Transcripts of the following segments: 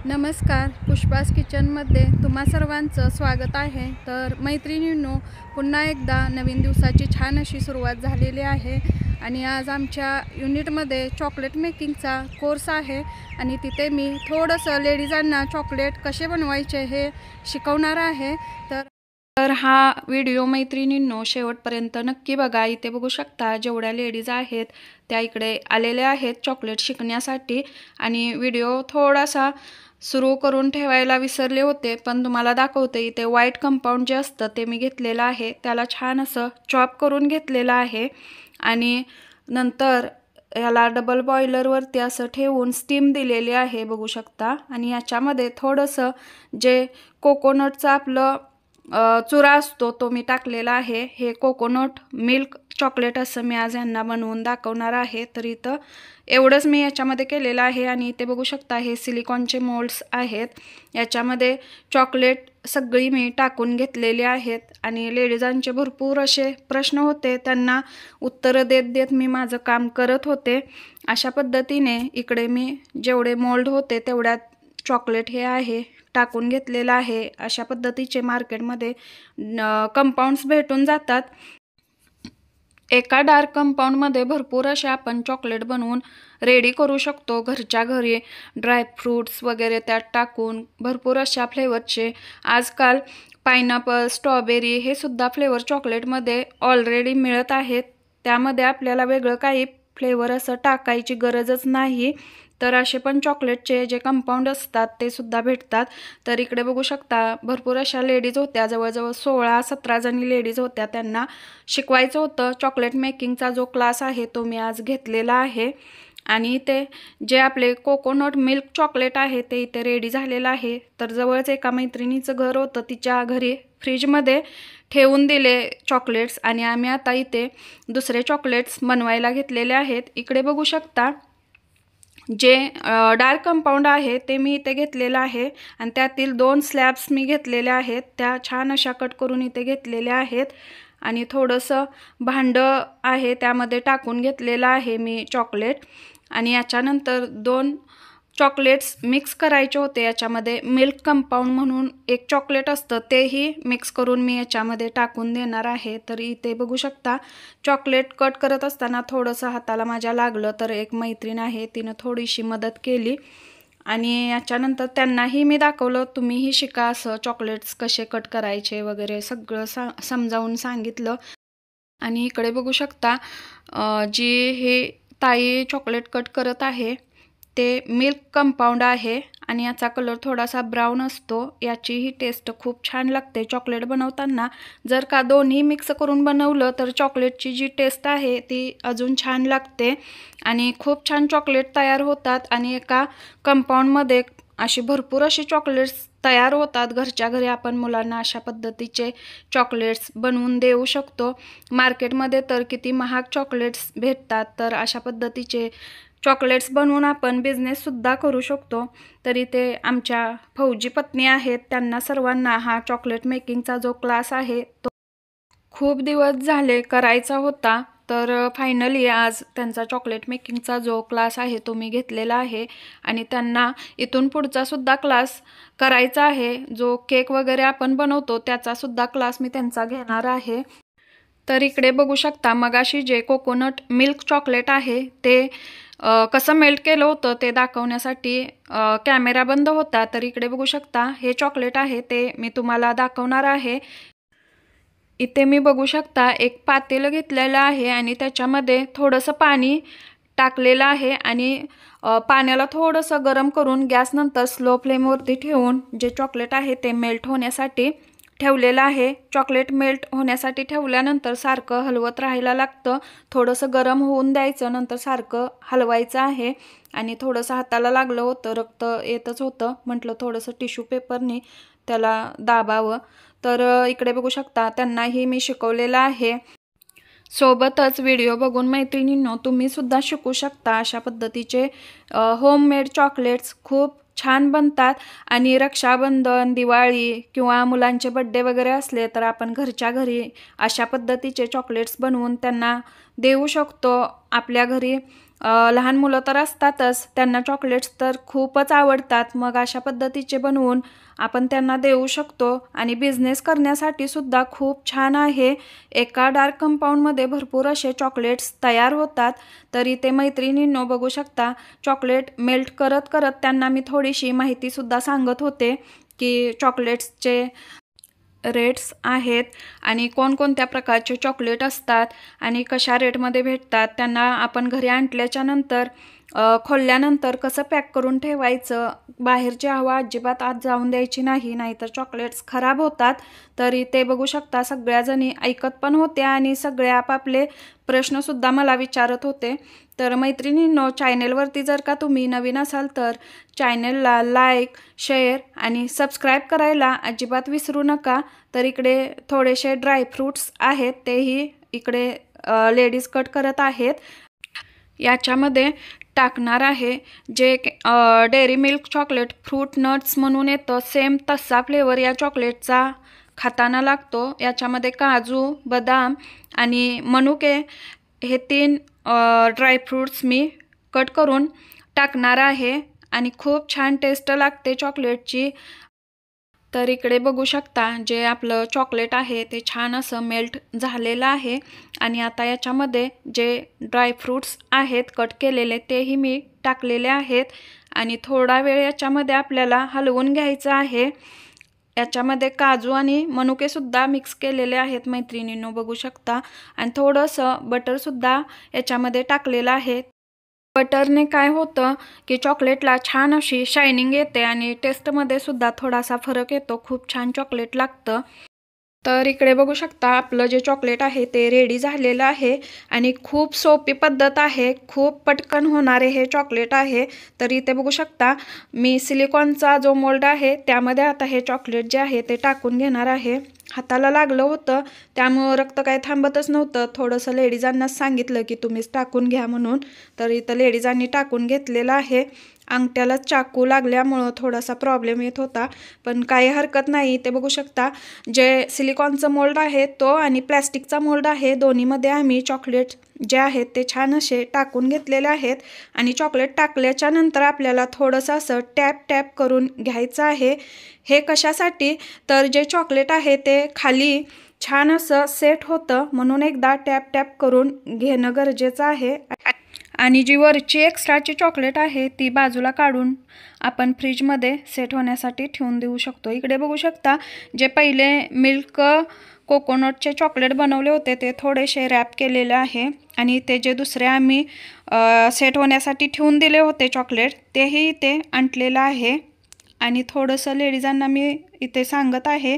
नमस्कार, पुष्पास किचनमध्ये तुम्हा सर्वांचं स्वागत आहे। तर मैत्रिणींनो, पुन्हा एकदा नवीन दिवसाची छान अशी सुरुवात झालेली आहे आणि आज आमच्या युनिटमध्ये चॉकलेट मेकिंगचा कोर्स आहे आणि तिथे मी थोडंसं लेडीजांना चॉकलेट कसे बनवायचे हे शिकवणार आहे। तर हा व्हिडिओ मैत्रिणींनो शेवटपर्यंत नक्की बघा। इथे बघू शकता जेवढ्या लेडीज आहेत त्या इकडे आलेल्या आहेत चॉकलेट शिकण्यासाठी आणि व्हिडिओ थोडासा सुरू करून ठेवायला विसरले होते, पण तुम्हाला दाखवते। इथे व्हाईट कंपाऊंड जे असतं ते मी घेतलेलं आहे, त्याला छान असं चॉप करून घेतलेलं आहे आणि नंतर याला डबल बॉयलरवरती असं ठेवून स्टीम दिलेली आहे बघू शकता। आणि याच्यामध्ये थोडंसं जे कोकोनटचं आपलं चुरा असतो तो मी टाकलेला आहे। हे कोकोनट मिल्क चॉकलेट असं मी आज यांना बनवून दाखवणार आहे। तर इथं एवढंच मी याच्यामध्ये केलेलं आहे आणि इथे बघू शकता हे सिलिकॉनचे मोल्ड्स आहेत, याच्यामध्ये चॉकलेट सगळी मी टाकून घेतलेली आहेत आणि लेडीजांचे भरपूर असे प्रश्न होते, त्यांना उत्तरं देत देत मी माझं काम करत होते। अशा पद्धतीने इकडे मी जेवढे मोल्ड होते तेवढ्यात चॉकलेट हे आहे टाकून घेतलेला आहे। अशा पद्धतीचे मार्केटमध्ये कंपाऊंड्स भेटून जातात। एका डार्क कंपाऊंडमध्ये भरपूर असे आपण चॉकलेट बनवून रेडी करू शकतो घरच्या घरी, ड्रायफ्रूट्स वगैरे त्यात टाकून भरपूर अशा फ्लेवरचे। आजकाल पायनॅपल, स्ट्रॉबेरी हे सुद्धा फ्लेवर चॉकलेटमध्ये ऑलरेडी मिळत आहेत, त्यामध्ये आपल्याला वेगळं काही फ्लेवर असं टाकायची गरजच नाही। तर असे पण चॉकलेटचे जे कंपाऊंड असतात ते सुद्धा भेटतात। तर इकडे बघू शकता भरपूर अशा लेडीज होत्या, जवळजवळ 16-17 जणी लेडीज होत्या, त्यांना शिकवायचं होतं। चॉकलेट मेकिंगचा जो क्लास आहे तो मी आज घेतलेला आहे आणि इथे जे आपले कोकोनट मिल्क चॉकलेट आहे ते इथे रेडी झालेलं आहे। तर जवळच एका मैत्रिणीचं घर होतं, तिच्या घरी फ्रीजमध्ये ठेवून दिले चॉकलेट्स आणि आम्ही आता इथे दुसरे चॉकलेट्स बनवायला घेतलेले आहेत। इकडे बघू शकता जे डार्क कंपाऊंड आहे ते मी इथे घेतलेलं आहे आणि त्यातील 2 स्लॅब्स मी घेतलेले आहेत, त्या छान अशा कट करून इथे घेतलेल्या आहेत आणि थोडंसं भांडं आहे त्यामध्ये टाकून घेतलेलं आहे मी चॉकलेट। आणि याच्यानंतर 2 चॉकलेट्स मिक्स करायचे होते, याच्यामध्ये मिल्क कंपाऊंड म्हणून एक चॉकलेट असतं तेही मिक्स करून मी याच्यामध्ये टाकून देणार आहे। तर इथे बघू शकता चॉकलेट कट करत असताना थोडंसं हाताला माझ्या लागलं, तर एक मैत्रीण आहे तिनं थोडीशी मदत केली आणि याच्यानंतर त्यांनाही मी दाखवलं, तुम्हीही शिका असं चॉकलेट्स कसे कट करायचे वगैरे सगळं समजावून सांगितलं। आणि इकडे बघू शकता जी हे ताई चॉकलेट कट करत आहे ते मिल्क कंपाऊंड आहे आणि याचा कलर थोडासा ब्राऊन असतो, याचीही टेस्ट खूप छान लागते चॉकलेट बनवताना। जर का दोन्ही मिक्स करून बनवलं तर चॉकलेटची जी टेस्ट आहे ती अजून छान लागते आणि खूप छान चॉकलेट तयार होतात आणि एका कंपाऊंडमध्ये अशी भरपूर अशी चॉकलेट्स तयार होतात। घरच्या घरी आपण मुलांना अशा पद्धतीचे चॉकलेट्स बनवून देऊ शकतो। मार्केटमध्ये तर किती महाग चॉकलेट्स भेटतात, तर अशा पद्धतीचे चॉकलेट्स बनवून आपण बिझनेस सुद्धा करू शकतो। तर इथे आमच्या फौजी पत्नी आहेत, त्यांना सर्वांना हा चॉकलेट मेकिंगचा जो क्लास आहे तो खूप दिवस झाले करायचा होता, तर फायनली आज त्यांचा चॉकलेट मेकिंगचा जो क्लास आहे तो मी घेतलेला आहे आणि त्यांना इथून पुढचा सुद्धा क्लास करायचा आहे। जो केक वगैरे आपण बनवतो त्याचा सुद्धा क्लास मी त्यांचा घेणार आहे। तर इकडे बघू शकता मगाशी जे कोकोनट मिल्क चॉकलेट आहे ते कसं मेल्ट केलं होतं ते दाखवण्यासाठी कॅमेरा बंद होता। तर इकडे बघू शकता हे चॉकलेट आहे ते मी तुम्हाला दाखवणार आहे। इथे मी बघू शकता एक पातेलं घेतलेलं आहे आणि त्याच्यामध्ये थोडंसं पाणी टाकलेलं आहे आणि पाण्याला थोडंसं गरम करून गॅस नंतर स्लो फ्लेमवरती ठेवून जे चॉकलेट आहे ते मेल्ट होण्यासाठी ठेवलेलं आहे। चॉकलेट मेल्ट होण्यासाठी ठेवल्यानंतर सारखं हलवत राहायला लागतं, थोडंसं गरम होऊन द्यायचं, नंतर सारखं हलवायचं आहे। आणि थोडंसं हाताला लागलं होतं, रक्त येतच होतं, म्हटलं थोडंसं टिश्यू पेपरने त्याला दाबावं। तर इकडे बघू शकता त्यांनाही मी शिकवलेलं आहे। सोबतच व्हिडिओ बघून मैत्रिणींनो तुम्ही सुद्धा शिकू शकता अशा पद्धतीचे होममेड चॉकलेट्स खूप छान बनतात आणि रक्षाबंधन, दिवाळी किंवा मुलांचे बर्थडे वगैरे असले तर आपण घरच्या घरी अशा पद्धतीचे चॉकलेट्स बनवून त्यांना देऊ शकतो। आपल्या घरी लहान मुलं तर असतातच, त्यांना चॉकलेट्स तर खूपच आवडतात. मग अशा पद्धतीचे बनवून आपण त्यांना देऊ शकतो आणि बिझनेस करण्यासाठी सुद्धा खूप छान आहे. एका डार्क कंपाऊंडमध्ये भरपूर असे चॉकलेट्स तयार होतात. तर इथे मैत्रिणींनो बघू शकता, चॉकलेट मेल्ट करत करत त्यांना मी थोडीशी माहितीसुद्धा सांगत होते की चॉकलेट्सचे रेट्स आहेत आणि कोणकोणत्या प्रकारचे चॉकलेट असतात आणि कशा रेटमध्ये भेटतात. त्यांना आपण घरी आणल्याच्या नंतर खोलल्यानंतर कसं पॅक करून ठेवायचं, बाहेरची हवा अजिबात आत जाऊन द्यायची नाही, नाहीतर चॉकलेट्स खराब होतात. तरी ते बघू शकता सगळ्याजणी ऐकत पण होत्या आणि सगळे आपापले प्रश्नसुद्धा मला विचारत होते. तर मैत्रिणींनो, चॅनेलवरती जर का तुम्ही नवीन असाल तर चॅनेलला लाईक, शेअर आणि सबस्क्राईब करायला अजिबात विसरू नका. तर इकडे थोडेसे ड्रायफ्रूट्स आहेत, तेही इकडे लेडीज कट करत आहेत. याच्यामध्ये टाकणार आहे जे dairy milk chocolate fruit nuts म्हणून येतं, सेम तसा फ्लेवर या चॉकलेटचा खाताना लागतो. याच्यामध्ये काजू, बदाम आणि मनुके हे 3 ड्रायफ्रूट्स मी कट करून टाकणार आहे आणि खूप छान टेस्ट लागते चॉकलेटची. तर इकडे बघू शकता जे आपलं चॉकलेट आहे ते छान असं मेल्ट झालेलं आहे आणि आता याच्यामध्ये जे ड्रायफ्रूट्स आहेत कट केलेले तेही मी टाकलेले आहेत आणि थोडा वेळ याच्यामध्ये आपल्याला हलवून घ्यायचं आहे. याच्यामध्ये काजू आणि मनुकेसुद्धा मिक्स केलेले आहेत मैत्रिणींनो, बघू शकता आणि थोडंसं बटरसुद्धा याच्यामध्ये टाकलेलं आहे. बटरने काय होतं की चॉकलेटला छान अशी शायनिंग येते आणि टेस्टमध्ये सुद्धा थोडासा फरक येतो, खूप छान चॉकलेट लागतं. तर इकडे बघू शकता आपलं जे चॉकलेट आहे ते रेडी झालेलं आहे आणि खूप सोपी पद्धत आहे, खूप पटकन होणारे हे चॉकलेट आहे. तर इथे बघू शकता मी सिलिकॉनचा जो मोल्ड आहे त्यामध्ये आता हे चॉकलेट जे आहे ते टाकून घेणार आहे. हाताला लागलं होतं त्यामुळं रक्त काय थांबतच नव्हतं. थोडंसं लेडीजांनाच सांगितलं की तुम्हीच टाकून घ्या म्हणून, तर इथं लेडीजांनी टाकून घेतलेलं आहे. अंगठ्याला चाकू लागल्यामुळं थोडासा प्रॉब्लेम येत होता, पण काही हरकत नाही. ते बघू शकता जे सिलिकॉनचं मोल्ड आहे तो आणि प्लॅस्टिकचा मोल्ड आहे, दोन्हीमध्ये आम्ही चॉकलेट जे आहेत ते छान असे टाकून घेतलेले आहेत आणि चॉकलेट टाकल्याच्या नंतर आपल्याला थोडंसं असं टॅप टॅप करून घ्यायचं आहे. हे कशासाठी, तर जे चॉकलेट आहे ते खाली छान असं सेट होतं म्हणून एकदा टॅप टॅप करून घेणं गरजेचं आहे. आणि जी वरची एक्स्ट्राची चॉकलेट आहे ती बाजूला काढून आपण फ्रीजमध्ये सेट होण्यासाठी ठेवून देऊ शकतो. इकडे बघू शकता जे पहिले मिल्क कोकोनटचे चॉकलेट बनवले होते ते थोडेसे रॅप केलेले आहे आणि ते जे दुसरे आम्ही सेट होण्यासाठी ठेवून दिले होते चॉकलेट तेही इथे आणलेलं आहे. आणि थोडंसं लेडीजांना मी इथे सांगत आहे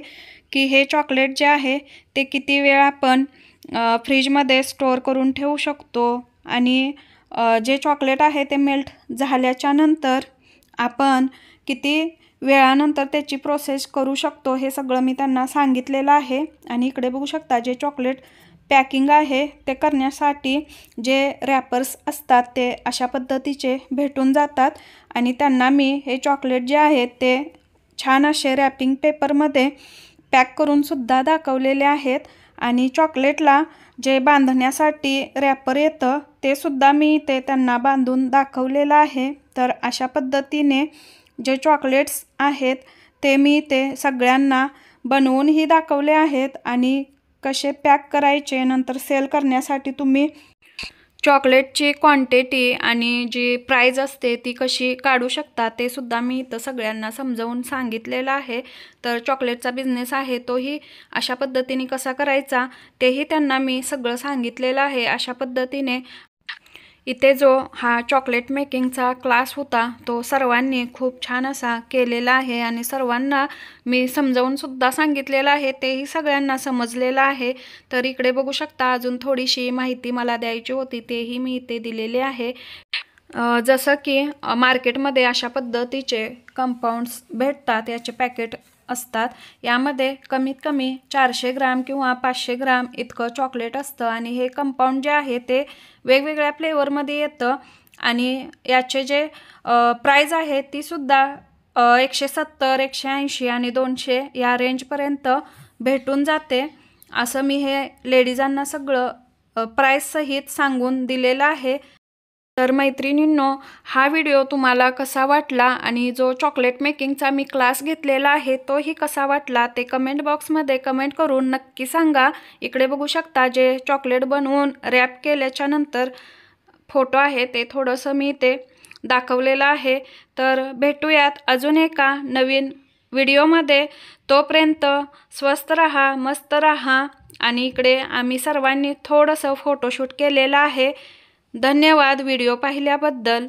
की हे चॉकलेट जे आहे ते किती वेळ आपण फ्रीजमध्ये स्टोअर करून ठेवू शकतो आणि जे चॉकलेट आहे ते मेल्ट झाल्याच्या नंतर आपण किती वेळानंतर त्याची प्रोसेस करू शकतो हे सगळं मी त्यांना सांगितलेलं आहे. आणि इकडे बघू शकता जे चॉकलेट पॅकिंग आहे ते करण्यासाठी जे रॅपर्स असतात ते अशा पद्धतीचे भेटून जातात आणि त्यांना मी हे चॉकलेट जे आहेत ते छान असे रॅपिंग पेपरमध्ये पॅक करून सुद्धा दाखवलेले आहेत आणि चॉकलेटला जे बांधण्यासाठी रॅपर येतं ते सुद्धा मी इथे त्यांना बांधून दाखवलेलं आहे. तर अशा पद्धतीने जे चॉकलेट्स आहेत ते मी इथे सगळ्यांना बनवूनही दाखवले आहेत आणि कसे पॅक करायचे, नंतर सेल करण्यासाठी तुम्ही चॉकलेटची क्वांटिटी आणि जी प्राईज असते ती कशी काढू शकता ते सुद्धा मी इथं सगळ्यांना समजावून सांगितलेलं आहे. तर चॉकलेटचा बिझनेस आहे तोही अशा पद्धतीने कसा करायचा तेही त्यांना मी सगळं सांगितलेलं आहे. अशा पद्धतीने इथे जो हा चॉकलेट मेकिंगचा क्लास होता तो सर्वांनी खूप छान असा केलेला आहे आणि सर्वांना मी समजावून सुद्धा सांगितलेलं आहे, तेही सगळ्यांना समजलेलं आहे. तर इकडे बघू शकता अजून थोडीशी माहिती मला द्यायची होती तेही मी इथे दिलेली आहे. जसं की मार्केटमध्ये अशा पद्धतीचे कंपाऊंड्स भेटतात, याचे पॅकेट असतात. यामध्ये कमीत कमी 400 ग्राम किंवा 500 ग्राम इतकं चॉकलेट असतं आणि हे कंपाऊंड जे आहे ते वेगवेगळ्या फ्लेवरमध्ये येतं आणि याचे जे प्राईज आहे तीसुद्धा 170, 180 आणि 200 या रेंजपर्यंत भेटून जाते. असं मी हे लेडीजांना सगळं प्राईससहित सांगून दिलेलं आहे. तर मैत्रिणींनो, हा व्हिडिओ तुम्हाला कसा वाटला आणि जो चॉकलेट मेकिंगचा मी क्लास घेतलेला आहे तोही कसा वाटला ते कमेंट बॉक्समध्ये कमेंट करून नक्की सांगा। इकडे बघू शकता जे चॉकलेट बनवून रॅप केल्याच्या नंतर फोटो आहे ते थोडंसं मी ते दाखवलेलं आहे। तर भेटूयात अजून एका नवीन व्हिडिओमध्ये। तोपर्यंत स्वस्थ रहा, मस्त रहा। आणि इकडे आम्ही सर्वांनी थोडंसं फोटोशूट केलेलं आहे। धन्यवाद व्हिडिओ पाहिल्याबद्दल।